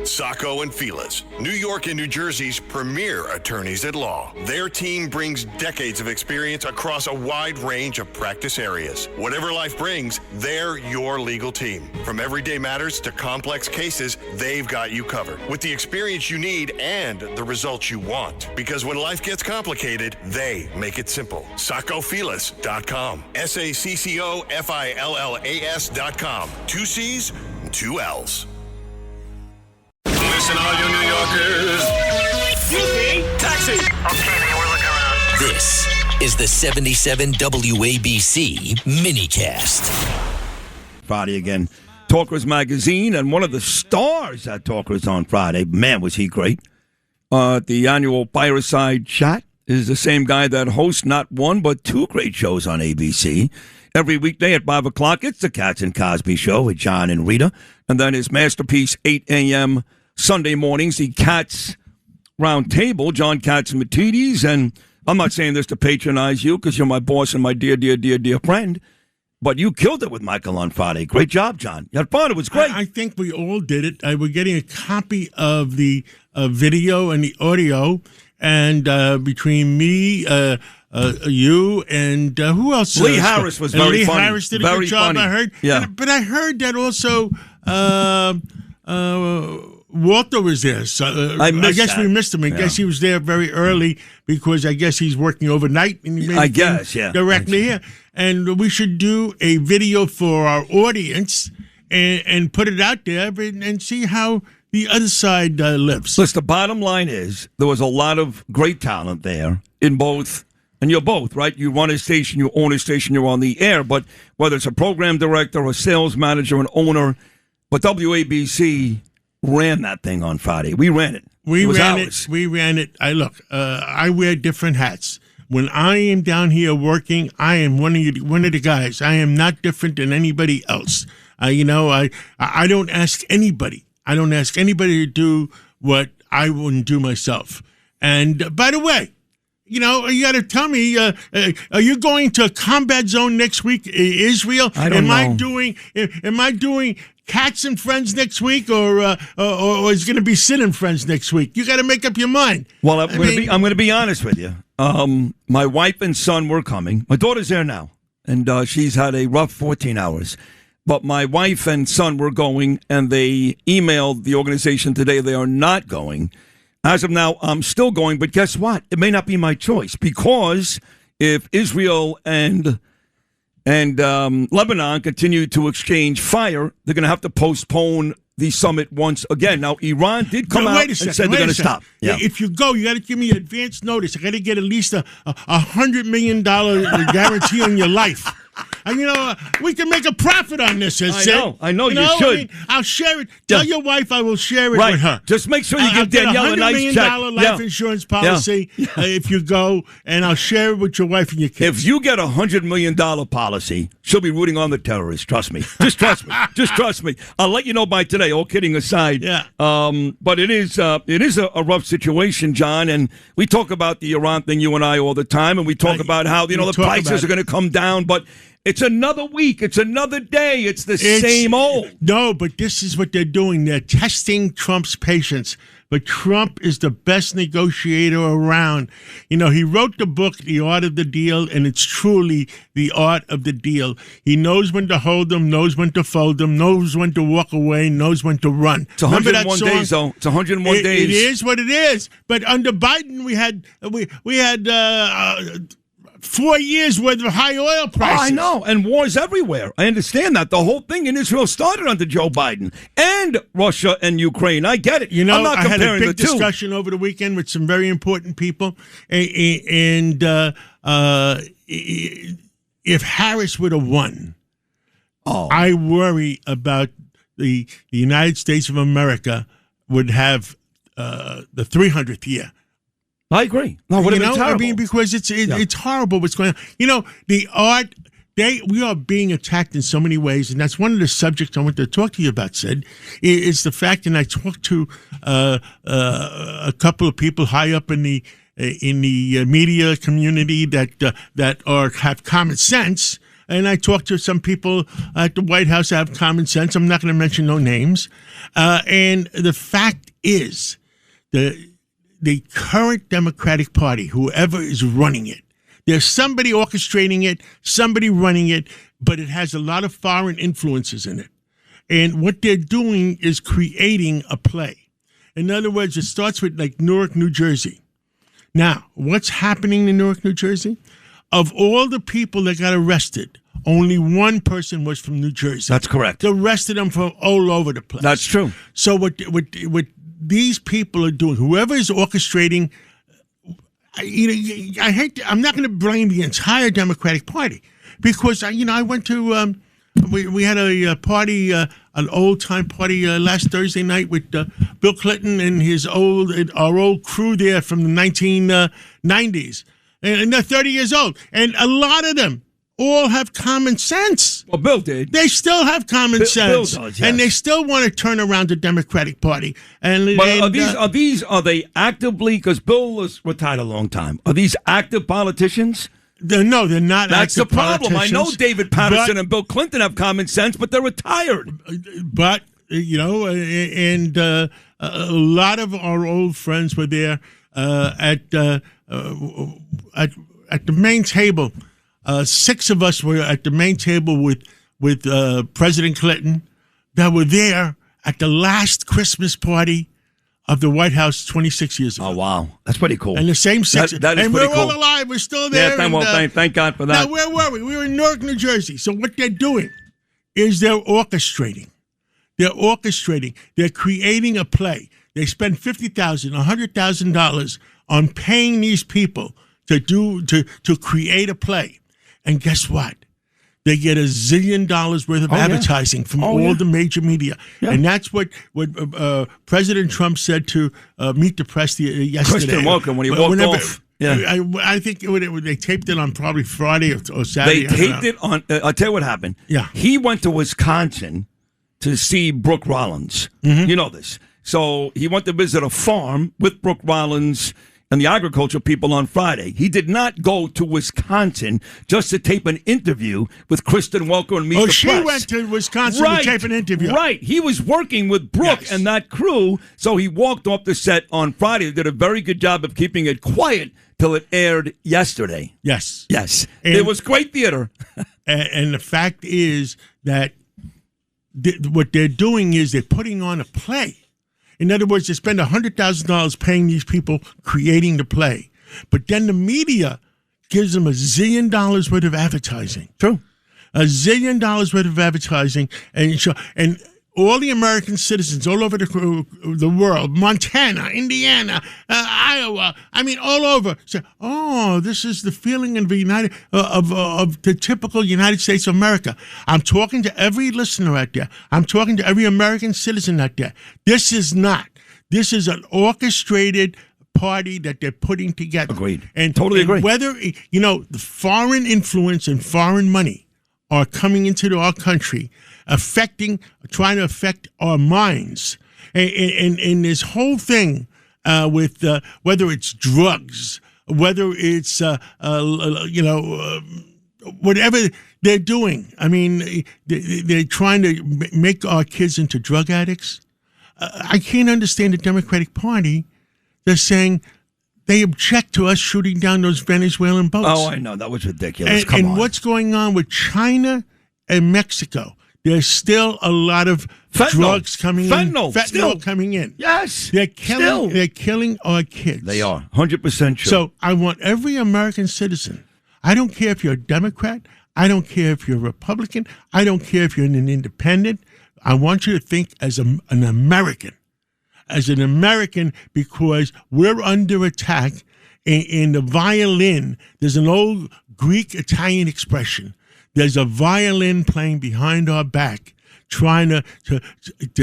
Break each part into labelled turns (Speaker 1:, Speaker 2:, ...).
Speaker 1: Sacco and Felice, New York and New Jersey's premier attorneys at law. Their team brings decades of experience across a wide range of practice areas. Whatever life brings, they're your legal team. From everyday matters to complex cases, they've got you covered with the experience you need and the results you want. Because when life gets complicated, they make it simple. SaccoFelice.com. SACCOFILLAS.com. 2 C's, 2 L's. Listen, all you New Yorkers.
Speaker 2: Excuse me.
Speaker 1: Taxi.
Speaker 3: Okay, man, we're looking around.
Speaker 2: This is the 77 WABC minicast.
Speaker 4: Friday again. Talkers Magazine, and one of the stars at Talkers on Friday, man, was he great. The annual Fireside Chat is the same guy that hosts not one but 2 great shows on ABC. Every weekday at 5 o'clock, it's the Cats and Cosby Show with John and Rita. And then his masterpiece, 8 a.m. Sunday mornings, the Cats Round Table, John Catsimatidis. And I'm not saying this to patronize you because you're my boss and my dear, dear, dear, dear friend. But you killed it with Michael on Friday. Great job, John. You had fun. It was great.
Speaker 5: I think we all did it. We're getting a copy of the video and the audio. And between me, you, and who else?
Speaker 4: Lee Harris was very funny.
Speaker 5: Lee Harris did a
Speaker 4: very
Speaker 5: good job,
Speaker 4: funny.
Speaker 5: I heard.
Speaker 4: Yeah.
Speaker 5: But I heard that also Walter was there. So, I guess
Speaker 4: that.
Speaker 5: we missed him. I guess he was there very early because I guess he's working overnight. And he
Speaker 4: I guess, yeah.
Speaker 5: Directly here. And we should do a video for our audience and put it out there and see how the other side lives.
Speaker 4: Listen, the bottom line is there was a lot of great talent there in both. And you're both, right? You run a station, you own a station, you're on the air. But whether it's a program director, a sales manager, an owner, but WABC ran that thing on Friday. We ran it.
Speaker 5: We ran it. I wear different hats. When I am down here working, I am one of the guys. I am not different than anybody else. I don't ask anybody. I don't ask anybody to do what I wouldn't do myself. And by the way, you got to tell me, are you going to a combat zone next week, Israel?
Speaker 4: I don't know.
Speaker 5: Am I doing Cats and Friends next week, or is it going to be Sid and Friends next week? You got to make up your mind.
Speaker 4: Well, I'm going to be honest with you. My wife and son were coming. My daughter's there now, and she's had a rough 14 hours. But my wife and son were going, and they emailed the organization today they are not going. As of now, I'm still going, but guess what? It may not be my choice, because if Israel and Lebanon continue to exchange fire, they're going to have to postpone the summit once again. Now, Iran did come out and said they're going to stop.
Speaker 5: Yeah. If you go, you got to give me advance notice. I got to get at least a $100 million guarantee on your life. And, we can make a profit on this.
Speaker 4: I know, you should.
Speaker 5: I'll share it. Tell your wife I will share it with her.
Speaker 4: Just make sure you give Danielle a nice check.
Speaker 5: $100 million life insurance policy if you go, and I'll share it with your wife and your kids.
Speaker 4: If you get a $100 million policy, she'll be rooting on the terrorists. Trust me. Just trust me. Just trust me. I'll let you know by today, all kidding aside.
Speaker 5: Yeah.
Speaker 4: But it is a rough situation, John, and we talk about the Iran thing, you and I, all the time, and we talk about how, the prices are going to come down, but it's another week. It's another day. It's the same old.
Speaker 5: No, but this is what they're doing. They're testing Trump's patience. But Trump is the best negotiator around. He wrote the book, The Art of the Deal, and it's truly the art of the deal. He knows when to hold them, knows when to fold them, knows when to walk away, knows when to run.
Speaker 4: It's 101 days, though. It's 101 days.
Speaker 5: It is what it is. But under Biden, we had 4 years worth of high oil prices.
Speaker 4: Oh, I know, and wars everywhere. I understand that. The whole thing in Israel started under Joe Biden and Russia and Ukraine. I get it. I'm not comparing the two.
Speaker 5: I had a big discussion over the weekend with some very important people, and if Harris would have won, I worry about the United States of America would have the 300th year.
Speaker 4: I agree. No, would have been terrible.
Speaker 5: Because it's horrible what's going on. The art, we are being attacked in so many ways, and that's one of the subjects I want to talk to you about, Sid, is the fact, and I talked to a couple of people high up in the media community that have common sense. and I talked to some people at the White House that have common sense. I'm not going to mention no names. And the fact is, the current Democratic Party, whoever is running it, there's somebody orchestrating it, somebody running it, but it has a lot of foreign influences in it. And what they're doing is creating a play. In other words, it starts with like Newark, New Jersey. Now, what's happening in Newark, New Jersey? Of all the people that got arrested, only one person was from New Jersey.
Speaker 4: That's correct.
Speaker 5: The rest of them from all over the place.
Speaker 4: That's true.
Speaker 5: So what these people are doing, whoever is orchestrating, I hate. I'm not going to blame the entire Democratic Party because I went to we had a party, an old time party last Thursday night with Bill Clinton and our old crew there from the 1990s, and they're 30 years old, and a lot of them all have common sense.
Speaker 4: Well, Bill did.
Speaker 5: They still have common sense,
Speaker 4: Bill does, yes.
Speaker 5: And they still want to turn around the Democratic Party.
Speaker 4: Are they actively? Because Bill was retired a long time. Are these active politicians?
Speaker 5: No, they're not.
Speaker 4: That's the problem. I know David Patterson
Speaker 5: but,
Speaker 4: and Bill Clinton have common sense, but they're retired.
Speaker 5: But and a lot of our old friends were there at the main table. 6 of us were at the main table with President Clinton that were there at the last Christmas party of the White House 26 years ago.
Speaker 4: Oh, wow. That's pretty cool.
Speaker 5: And the same 6.
Speaker 4: That is
Speaker 5: and
Speaker 4: pretty
Speaker 5: we're
Speaker 4: cool.
Speaker 5: all alive. We're still there.
Speaker 4: Yeah, thank God for that.
Speaker 5: Now, where were we? We were in Newark, New Jersey. So what they're doing is they're orchestrating. They're creating a play. They spend $50,000, $100,000 on paying these people to create a play. And guess what? They get $1 zillion worth of advertising from all the major media. Yeah. And that's what President Trump said to Meet the Press yesterday.
Speaker 4: Christian Welcome when he walked off. Yeah.
Speaker 5: I think they taped it on probably Friday or Saturday.
Speaker 4: They taped it on, I'll tell you what happened.
Speaker 5: Yeah.
Speaker 4: He went to Wisconsin to see Brooke Rollins. Mm-hmm. You know this. So he went to visit a farm with Brooke Rollins and the agriculture people on Friday. He did not go to Wisconsin just to tape an interview with Kristen Welker and Meet the Press.
Speaker 5: She went to Wisconsin to tape an interview.
Speaker 4: Right. He was working with Brooke and that crew, so he walked off the set on Friday. They did a very good job of keeping it quiet till it aired yesterday.
Speaker 5: Yes.
Speaker 4: Yes. It was great theater.
Speaker 5: And the fact is that what they're doing is they're putting on a play. In other words, they spend $100,000 paying these people creating the play. But then the media gives them $1 zillion worth of advertising.
Speaker 4: True.
Speaker 5: $1 zillion worth of advertising. And all the American citizens all over the world, Montana, Indiana, Iowa, all over, say, oh, this is the feeling of the typical United States of America. I'm talking to every listener out there. I'm talking to every American citizen out there. This is an orchestrated party that they're putting together.
Speaker 4: Agreed.
Speaker 5: Totally
Speaker 4: agree.
Speaker 5: Whether, the foreign influence and foreign money are coming into our country, trying to affect our minds. And this whole thing with whether it's drugs, whether it's, whatever they're doing. I mean, they're trying to make our kids into drug addicts. I can't understand the Democratic Party. They're saying they object to us shooting down those Venezuelan boats.
Speaker 4: Oh, I know. That was ridiculous. Come on.
Speaker 5: And what's going on with China and Mexico? There's still a lot of drugs coming in. Fentanyl coming in.
Speaker 4: Yes.
Speaker 5: They're killing our kids.
Speaker 4: They are. 100% true.
Speaker 5: So I want every American citizen, I don't care if you're a Democrat, I don't care if you're a Republican, I don't care if you're an independent, I want you to think as an American. As an American, because we're under attack. In the violin, there's an old Greek-Italian expression. There's a violin playing behind our back, trying to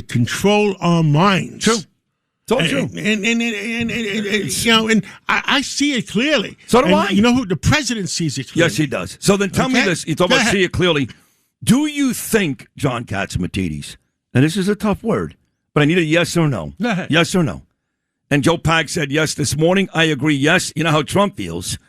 Speaker 5: control our minds.
Speaker 4: True. It's all true.
Speaker 5: And I see it clearly.
Speaker 4: So do I.
Speaker 5: You know who? The president sees it clearly.
Speaker 4: Yes, he does. So then tell me this. You talk about see it clearly. Do you think, John Catsimatidis, and this is a tough word, but I need a yes or no.
Speaker 5: Go ahead.
Speaker 4: Yes or no. And Joe Pag said yes this morning. I agree, yes. You know how Trump feels.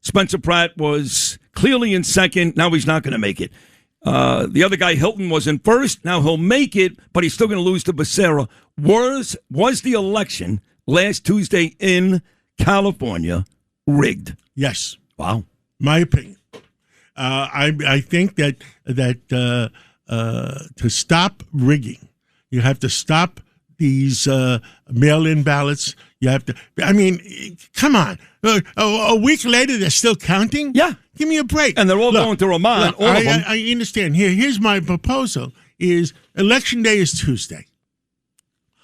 Speaker 4: Spencer Pratt was clearly in second. Now he's not going to make it. The other guy, Hilton, was in first. Now he'll make it, but he's still going to lose to Becerra. Was the election last Tuesday in California rigged?
Speaker 5: Yes.
Speaker 4: Wow.
Speaker 5: My opinion. I think that to stop rigging, you have to stop these mail-in ballots. You have to. I mean, come on. A week later, they're still counting.
Speaker 4: Yeah.
Speaker 5: Give me a break.
Speaker 4: And they're all going to Ramon. All of them.
Speaker 5: I understand. Here's my proposal: is Election Day is Tuesday.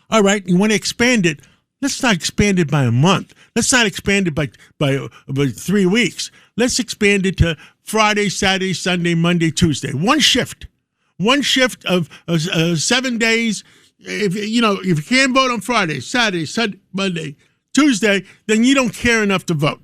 Speaker 5: All right, you want to expand it? Let's not expand it by a month. Let's not expand it by 3 weeks. Let's expand it to Friday, Saturday, Sunday, Monday, Tuesday. One shift of 7 days. If you can't vote on Friday, Saturday, Sunday, Monday, Tuesday, then you don't care enough to vote.